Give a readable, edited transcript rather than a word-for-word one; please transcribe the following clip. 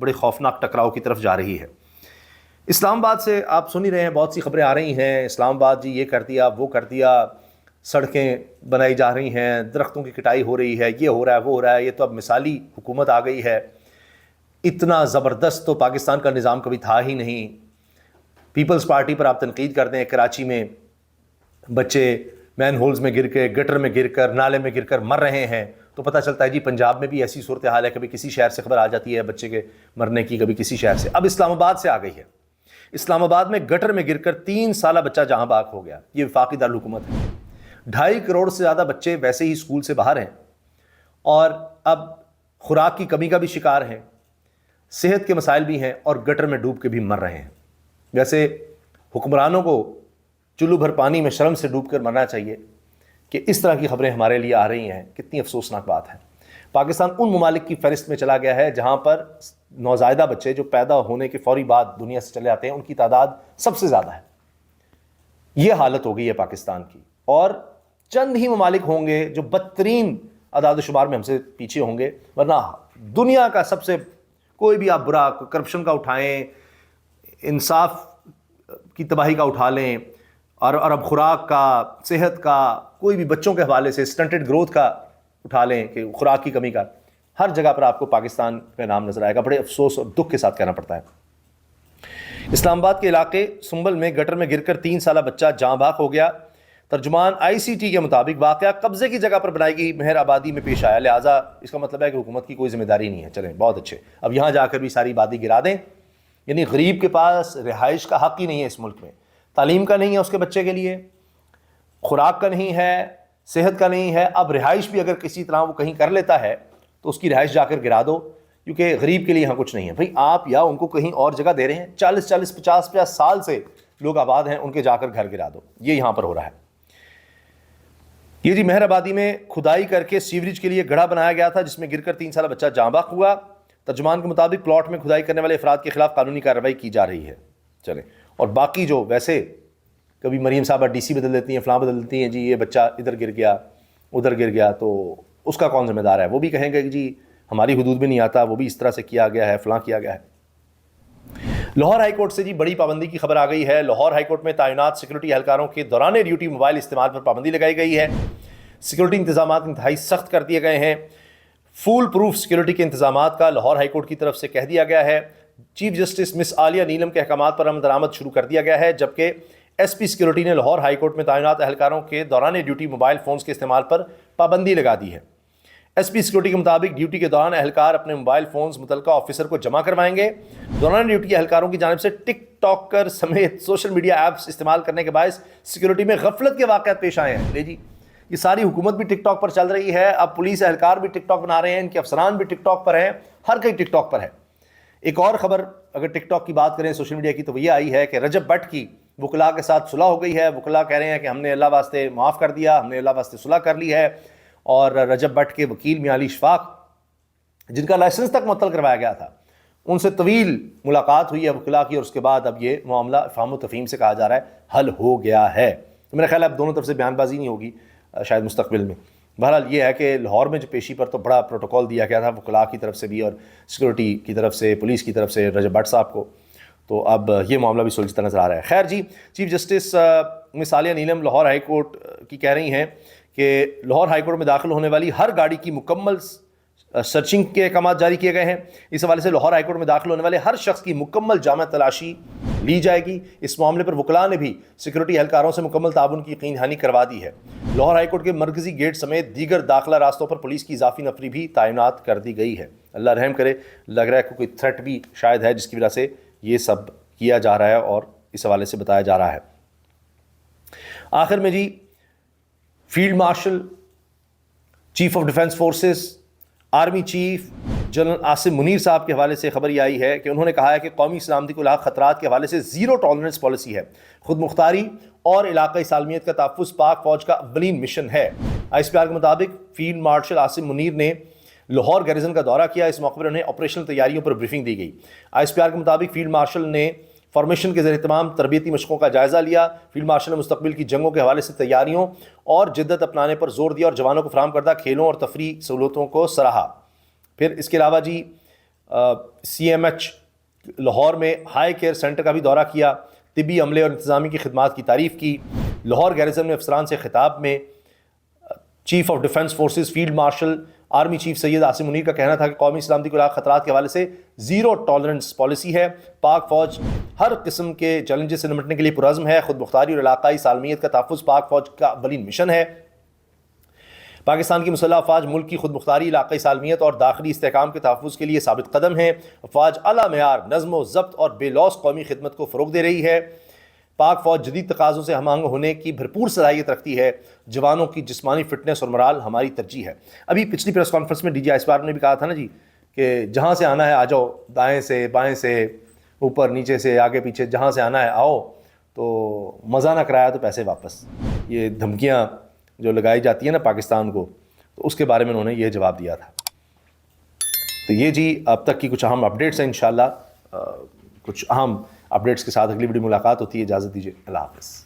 بڑے خوفناک ٹکراؤ کی طرف جا رہی ہے۔ اسلام آباد سے آپ سن ہی رہے ہیں، بہت سی خبریں آ رہی ہیں، اسلام آباد جی یہ کر دیا، وہ کر دیا، سڑکیں بنائی جا رہی ہیں، درختوں کی کٹائی ہو رہی ہے، یہ ہو رہا ہے، وہ ہو رہا ہے۔ یہ تو اب مثالی حکومت آ گئی ہے، اتنا زبردست تو پاکستان کا نظام کبھی تھا ہی نہیں۔ پیپلز پارٹی پر آپ تنقید کرتے ہیں، کراچی میں بچے مین ہولز میں گر کے، گٹر میں گر کر، نالے میں گر کر مر رہے ہیں، تو پتہ چلتا ہے جی پنجاب میں بھی ایسی صورتحال ہے، کبھی کسی شہر سے خبر آ جاتی ہے بچے کے مرنے کی، کبھی کسی شہر سے۔ اب اسلام آباد سے آ گئی ہے، اسلام آباد میں گٹر میں گر کر 3 سالہ بچہ جہاں بھاگ ہو گیا۔ یہ وفاقی دارالحکومت ہے، 2.5 کروڑ سے زیادہ بچے ویسے ہی اسکول سے باہر ہیں اور اب خوراک کی کمی کا بھی شکار ہیں، صحت کے مسائل بھی ہیں، اور گٹر میں ڈوب کے بھی مر رہے ہیں۔ ویسے حکمرانوں کو چلو بھر پانی میں شرم سے ڈوب کر مرنا چاہیے کہ اس طرح کی خبریں ہمارے لیے آ رہی ہیں۔ کتنی افسوسناک بات ہے۔ پاکستان ان ممالک کی فہرست میں چلا گیا ہے جہاں پر نوزائیدہ بچے جو پیدا ہونے کے فوری بعد دنیا سے چلے آتے ہیں، ان کی تعداد سب سے زیادہ ہے۔ یہ حالت ہو گئی ہے پاکستان کی، اور چند ہی ممالک ہوں گے جو بدترین اعداد و شمار میں ہم سے پیچھے ہوں گے، ورنہ دنیا کا سب سے کوئی بھی آپ برا، کرپشن کا اٹھائیں، انصاف کی تباہی کا اٹھا لیں، اور اب خوراک کا، صحت کا، کوئی بھی بچوں کے حوالے سے سٹنٹڈ گروتھ کا اٹھا لیں کہ خوراک کی کمی کا، ہر جگہ پر آپ کو پاکستان کا نام نظر آئے گا۔ بڑے افسوس اور دکھ کے ساتھ کہنا پڑتا ہے۔ اسلام آباد کے علاقے سنبل میں گٹر میں گر کر 3 سالہ بچہ جاں بحق ہو گیا۔ ترجمان ICT کے مطابق واقعہ قبضے کی جگہ پر بنائی گئی مہر آبادی میں پیش آیا، لہٰذا اس کا مطلب ہے کہ حکومت کی کوئی ذمہ داری نہیں ہے۔ چلیں بہت اچھے، اب یہاں جا کر بھی ساری آبادی گرا دیں۔ یعنی غریب کے پاس رہائش کا حق ہی نہیں ہے اس ملک میں، تعلیم کا نہیں ہے اس کے بچے کے لیے، خوراک کا نہیں ہے، صحت کا نہیں ہے، اب رہائش بھی اگر کسی طرح وہ کہیں کر لیتا ہے تو اس کی رہائش جا کر گرا دو، کیونکہ غریب کے لیے یہاں کچھ نہیں ہے۔ بھئی آپ یا ان کو کہیں اور جگہ دے رہے ہیں، 40 50 سال سے لوگ آباد ہیں، ان کے جا کر گھر گرا دو۔ یہ یہاں پر ہو رہا ہے۔ یہ جی مہر آبادی میں کھدائی کر کے سیوریج کے لیے گڑھا بنایا گیا تھا، جس میں گر کر 3 سالہ بچہ جاں بحق ہوا۔ ترجمان کے مطابق پلاٹ میں کھدائی کرنے والے افراد کے خلاف قانونی کارروائی کی جا رہی ہے۔ چلیں، اور باقی جو ویسے کبھی مریم صاحبہ DC بدل دیتی ہیں، فلاں بدل دیتی ہیں، جی یہ بچہ ادھر گر گیا ادھر گر گیا، تو اس کا کون ذمہ دار ہے؟ وہ بھی کہیں گے کہ جی ہماری حدود میں نہیں آتا، وہ بھی اس طرح سے کیا گیا ہے، فلاں کیا گیا ہے۔ لاہور ہائی کورٹ سے جی بڑی پابندی کی خبر آ گئی ہے۔ لاہور ہائی کورٹ میں تعینات سیکورٹی اہلکاروں کے دوران ڈیوٹی موبائل استعمال پر پابندی لگائی گئی ہے۔ سیکورٹی انتظامات انتہائی سخت کر دیے گئے ہیں۔ فول پروف سیکورٹی کے انتظامات کا لاہور ہائی کورٹ کی طرف سے کہہ دیا گیا ہے۔ چیف جسٹس مس عالیہ نیلم کے احکامات پر عمل درآمد شروع کر دیا گیا ہے، جبکہ SP سیکورٹی نے لاہور ہائی کورٹ میں تعینات اہلکاروں کے دوران ڈیوٹی موبائل فونز کے استعمال پر پابندی لگا دی ہے۔ SP سیکورٹی کے مطابق ڈیوٹی کے دوران اہلکار اپنے موبائل فونز متعلقہ آفیسر کو جمع کروائیں گے۔ دوران ڈیوٹی اہلکاروں کی جانب سے ٹک ٹاکر سمیت سوشل میڈیا ایپس استعمال کرنے کے باعث سیکورٹی میں غفلت کے واقعات پیش آئے ہیں۔ لے جی، یہ ساری حکومت بھی ٹک ٹاک پر چل رہی ہے، اب پولیس اہلکار بھی ٹک ٹاک بنا رہے ہیں، ان کے افسران بھی ٹک ٹاک پر ہیں، ہر کوئی ٹک ٹاک پر ہے۔ ایک اور خبر اگر ٹک ٹاک کی بات کریں سوشل میڈیا کی، تو وہ یہ آئی ہے کہ رجب بٹ کی وکلاء کے ساتھ صلح ہو گئی ہے۔ وکلاء کہہ رہے ہیں کہ ہم نے اللہ واسطے معاف کر دیا، ہم نے اللہ واسطے صلح کر لی ہے، اور رجب بٹ کے وکیل میاں علی اشفاق، جن کا لائسنس تک معطل کروایا گیا تھا، ان سے طویل ملاقات ہوئی ہے وکلاء کی، اور اس کے بعد اب یہ معاملہ افہام و تفہیم سے کہا جا رہا ہے حل ہو گیا ہے۔ تو میرا خیال ہے اب دونوں طرف سے بیان بازی نہیں ہوگی شاید مستقبل میں۔ بہرحال یہ ہے کہ لاہور میں جو پیشی پر تو بڑا پروٹوکول دیا گیا تھا وکلاء کی طرف سے بھی اور سیکورٹی کی طرف سے، پولیس کی طرف سے رجب بٹ صاحب کو، تو اب یہ معاملہ بھی سلجھتا نظر آ رہا ہے۔ خیر جی، چیف جسٹس مس عالیہ نیلم لاہور ہائی کورٹ کی کہہ رہی ہیں کہ لاہور ہائی کورٹ میں داخل ہونے والی ہر گاڑی کی مکمل سرچنگ کے احکامات جاری کیے گئے ہیں۔ اس حوالے سے لاہور ہائی کورٹ میں داخل ہونے والے ہر شخص کی مکمل جامع تلاشی لی جائے گی۔ اس معاملے پر وکلاء نے بھی سیکورٹی اہلکاروں سے مکمل تعاون کی یقین دہانی کروا دی ہے۔ لاہور ہائی کورٹ کے مرکزی گیٹ سمیت دیگر داخلہ راستوں پر پولیس کی اضافی نفری بھی تعینات کر دی گئی ہے۔ اللہ رحم کرے، لگ رہا ہے کہ کوئی تھریٹ بھی شاید ہے جس کی وجہ سے یہ سب کیا جا رہا ہے اور اس حوالے سے بتایا جا رہا ہے۔ آخر میں جی، field marshal, chief of defence forces, army chief general Asim Munir صاحب کے حوالے سے خبر یہ آئی ہے کہ انہوں نے کہا ہے کہ قومی سلامتی کو لاحق خطرات کے حوالے سے زیرو ٹالرنس پالیسی ہے۔ خود مختاری اور علاقائی سالمیت کا تحفظ پاک فوج کا اولین مشن ہے۔ ISPR کے مطابق فیلڈ مارشل عاصم منیر نے لاہور گیریزن کا دورہ کیا۔ اس موقع پر انہیں آپریشنل تیاریوں پر بریفنگ دی گئی۔ ISPR کے مطابق فیلڈ مارشل نے فارمیشن کے زیر تمام تربیتی مشقوں کا جائزہ لیا۔ فیلڈ مارشل نے مستقبل کی جنگوں کے حوالے سے تیاریوں اور جدت اپنانے پر زور دیا اور جوانوں کو فراہم کردہ کھیلوں اور تفریح سہولتوں کو سراہا۔ پھر اس کے علاوہ جی CMH لاہور میں ہائی کیئر سینٹر کا بھی دورہ کیا، طبی عملے اور انتظامی کی خدمات کی تعریف کی۔ لاہور گیریزن میں افسران سے خطاب میں chief of defence forces field marshal army chief Syed Asim Munir کا کہنا تھا کہ قومی سلامتی کو لاحق خطرات کے حوالے سے زیرو ٹالرنس پالیسی ہے۔ پاک فوج ہر قسم کے چیلنجز سے نمٹنے کے لیے پرعزم ہے۔ خود مختاری اور علاقائی سالمیت کا تحفظ پاک فوج کا اولین مشن ہے۔ پاکستان کی مسلح افواج ملک کی خود مختاری، علاقائی سالمیت اور داخلی استحکام کے تحفظ کے لیے ثابت قدم ہیں۔ افواج اعلیٰ معیار نظم و ضبط اور بے لوث قومی خدمت کو فروغ دے رہی ہے۔ پاک فوج جدید تقاضوں سے ہم آہنگ ہونے کی بھرپور صلاحیت رکھتی ہے۔ جوانوں کی جسمانی فٹنس اور مرال ہماری ترجیح ہے۔ ابھی پچھلی پریس کانفرنس میں DG اسپار نے بھی کہا تھا نا جی کہ جہاں سے آنا ہے آ جاؤ، دائیں سے بائیں سے اوپر نیچے سے آگے پیچھے، جہاں سے آنا ہے آؤ، تو مزہ نہ کرایا تو پیسے واپس۔ یہ دھمکیاں جو لگائی جاتی ہیں نا پاکستان کو، تو اس کے بارے میں انہوں نے یہ جواب دیا تھا۔ تو یہ جی اب تک کی کچھ اہم اپڈیٹس ہیں۔ انشاءاللہ کچھ اہم اپڈیٹس کے ساتھ اگلی ویڈیو ملاقات ہوتی ہے۔ اجازت دیجیے، اللہ حافظ۔